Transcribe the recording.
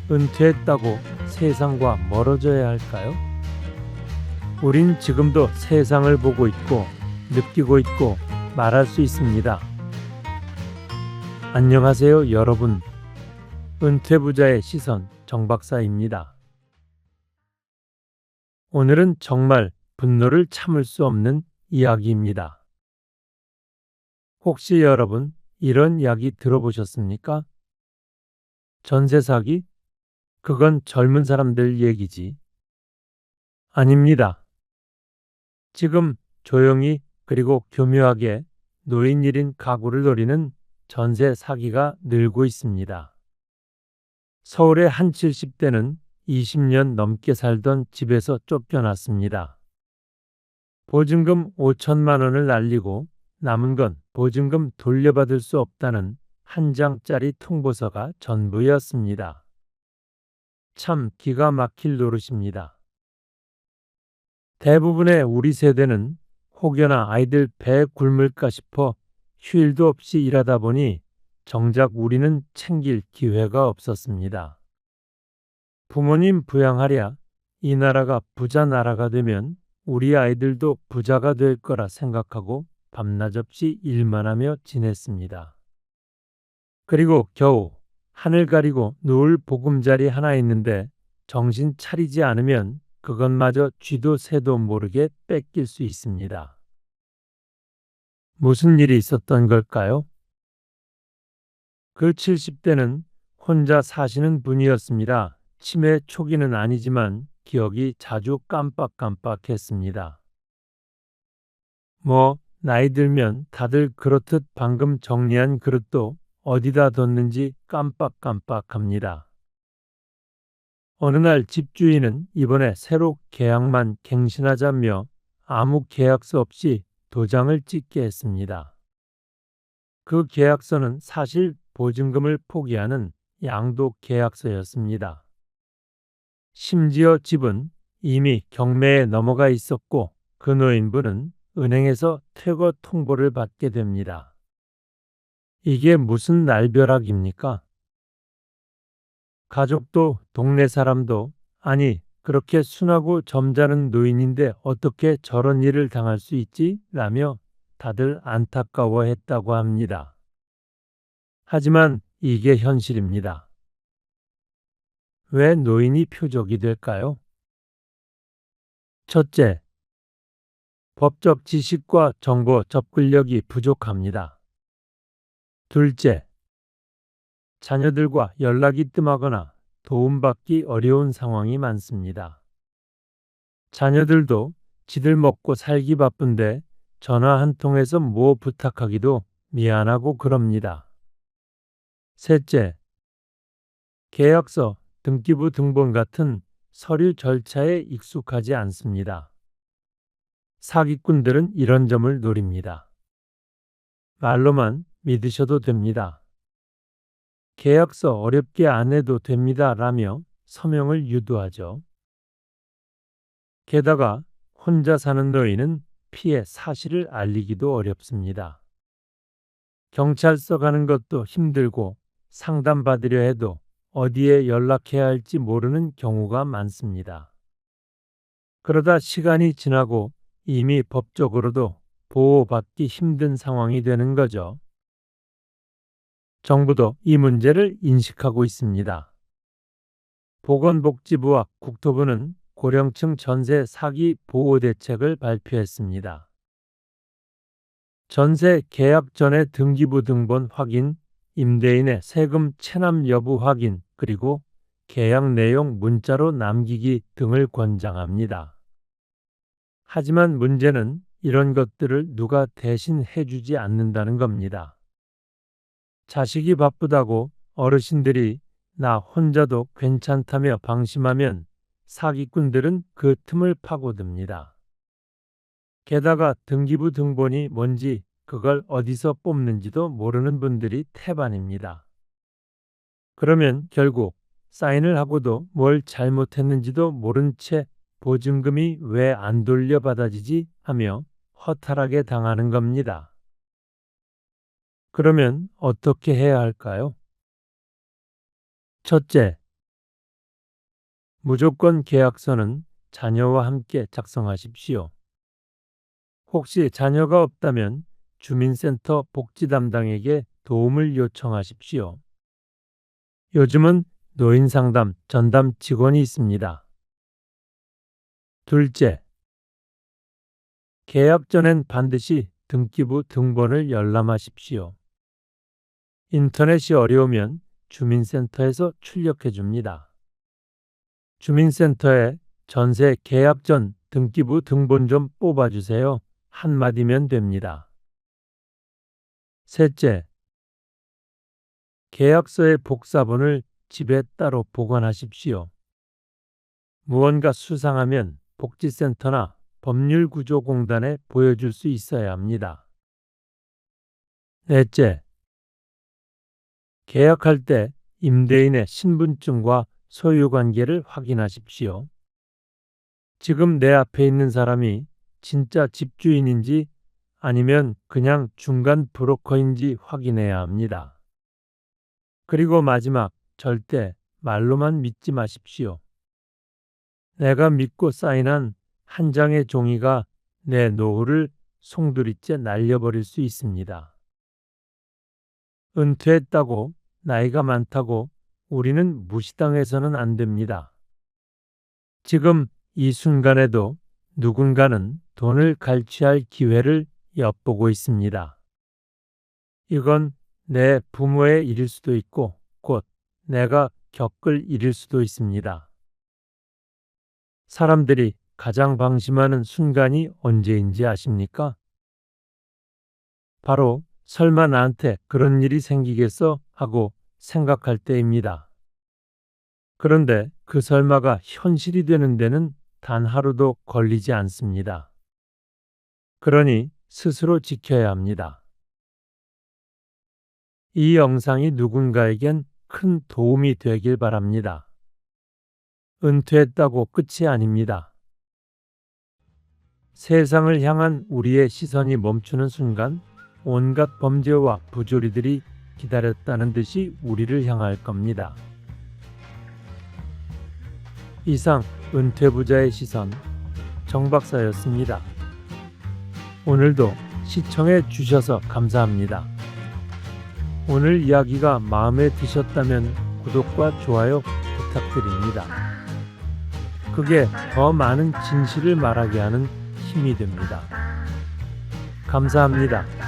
은퇴했다고 세상과 멀어져야 할까요? 우린 지금도 세상을 보고 있고 느끼고 있고 말할 수 있습니다. 안녕하세요, 여러분. 은퇴부자의 시선 정박사입니다. 오늘은 정말 분노를 참을 수 없는 이야기입니다. 혹시 여러분 이런 이야기 들어보셨습니까? 전세 사기? 그건 젊은 사람들 얘기지. 아닙니다. 지금 조용히 그리고 교묘하게 노인 1인 가구를 노리는 전세 사기가 늘고 있습니다. 서울의 한 70대는 20년 넘게 살던 집에서 쫓겨났습니다. 보증금 5천만 원을 날리고 남은 건 보증금 돌려받을 수 없다는 한 장짜리 통보서가 전부였습니다. 참 기가 막힐 노릇입니다. 대부분의 우리 세대는 혹여나 아이들 배 굶을까 싶어 휴일도 없이 일하다 보니 정작 우리는 챙길 기회가 없었습니다. 부모님 부양하랴 이 나라가 부자 나라가 되면 우리 아이들도 부자가 될 거라 생각하고 밤낮 없이 일만 하며 지냈습니다. 그리고 겨우 하늘 가리고 누울 보금자리 하나 있는데 정신 차리지 않으면 그것마저 쥐도 새도 모르게 뺏길 수 있습니다. 무슨 일이 있었던 걸까요? 그 70대는 혼자 사시는 분이었습니다. 치매 초기는 아니지만 기억이 자주 깜빡깜빡했습니다. 나이 들면 다들 그렇듯 방금 정리한 그릇도 어디다 뒀는지 깜빡깜빡합니다. 어느 날 집주인은 이번에 새로 계약만 갱신하자며 아무 계약서 없이 도장을 찍게 했습니다. 그 계약서는 사실 보증금을 포기하는 양도 계약서였습니다. 심지어 집은 이미 경매에 넘어가 있었고 그 노인분은 은행에서 퇴거 통보를 받게 됩니다. 이게 무슨 날벼락입니까? 가족도 동네 사람도 아니 그렇게 순하고 점잖은 노인인데 어떻게 저런 일을 당할 수 있지? 라며 다들 안타까워했다고 합니다. 하지만 이게 현실입니다. 왜 노인이 표적이 될까요? 첫째, 법적 지식과 정보 접근력이 부족합니다. 둘째, 자녀들과 연락이 뜸하거나 도움받기 어려운 상황이 많습니다. 자녀들도 지들 먹고 살기 바쁜데 전화 한 통해서 뭐 부탁하기도 미안하고 그럽니다. 셋째, 계약서, 등기부 등본 같은 서류 절차에 익숙하지 않습니다. 사기꾼들은 이런 점을 노립니다. 말로만 믿으셔도 됩니다. 계약서 어렵게 안 해도 됩니다. 라며 서명을 유도하죠. 게다가 혼자 사는 노인은 피해 사실을 알리기도 어렵습니다. 경찰서 가는 것도 힘들고 상담받으려 해도 어디에 연락해야 할지 모르는 경우가 많습니다. 그러다 시간이 지나고 이미 법적으로도 보호받기 힘든 상황이 되는 거죠. 정부도 이 문제를 인식하고 있습니다. 보건복지부와 국토부는 고령층 전세 사기 보호 대책을 발표했습니다. 전세 계약 전에 등기부 등본 확인, 임대인의 세금 체납 여부 확인, 그리고 계약 내용 문자로 남기기 등을 권장합니다. 하지만 문제는 이런 것들을 누가 대신 해주지 않는다는 겁니다. 자식이 바쁘다고 어르신들이 나 혼자도 괜찮다며 방심하면 사기꾼들은 그 틈을 파고듭니다. 게다가 등기부 등본이 뭔지 그걸 어디서 뽑는지도 모르는 분들이 태반입니다. 그러면 결국 사인을 하고도 뭘 잘못했는지도 모른 채 보증금이 왜 안 돌려받아지지 하며 허탈하게 당하는 겁니다. 그러면 어떻게 해야 할까요? 첫째, 무조건 계약서는 자녀와 함께 작성하십시오. 혹시 자녀가 없다면 주민센터 복지 담당에게 도움을 요청하십시오. 요즘은 노인 상담 전담 직원이 있습니다. 둘째, 계약 전엔 반드시 등기부 등본을 열람하십시오. 인터넷이 어려우면 주민센터에서 출력해 줍니다. 주민센터에 전세 계약 전 등기부 등본 좀 뽑아주세요. 한마디면 됩니다. 셋째, 계약서의 복사본을 집에 따로 보관하십시오. 무언가 수상하면 복지센터나 법률구조공단에 보여줄 수 있어야 합니다. 넷째, 계약할 때 임대인의 신분증과 소유관계를 확인하십시오. 지금 내 앞에 있는 사람이 진짜 집주인인지 아니면 그냥 중간 브로커인지 확인해야 합니다. 그리고 마지막, 절대 말로만 믿지 마십시오. 내가 믿고 사인한 한 장의 종이가 내 노후를 송두리째 날려버릴 수 있습니다. 은퇴했다고, 나이가 많다고 우리는 무시당해서는 안 됩니다. 지금 이 순간에도 누군가는 돈을 갈취할 기회를 엿보고 있습니다. 이건 내 부모의 일일 수도 있고 곧 내가 겪을 일일 수도 있습니다. 사람들이 가장 방심하는 순간이 언제인지 아십니까? 바로 설마 나한테 그런 일이 생기겠어 하고 생각할 때입니다. 그런데 그 설마가 현실이 되는 데는 단 하루도 걸리지 않습니다. 그러니 스스로 지켜야 합니다. 이 영상이 누군가에겐 큰 도움이 되길 바랍니다. 은퇴했다고 끝이 아닙니다. 세상을 향한 우리의 시선이 멈추는 순간 온갖 범죄와 부조리들이 기다렸다는 듯이 우리를 향할 겁니다. 이상 은퇴부자의 시선 정박사였습니다. 오늘도 시청해 주셔서 감사합니다. 오늘 이야기가 마음에 드셨다면 구독과 좋아요 부탁드립니다. 그게 더 많은 진실을 말하게 하는 힘이 됩니다. 감사합니다.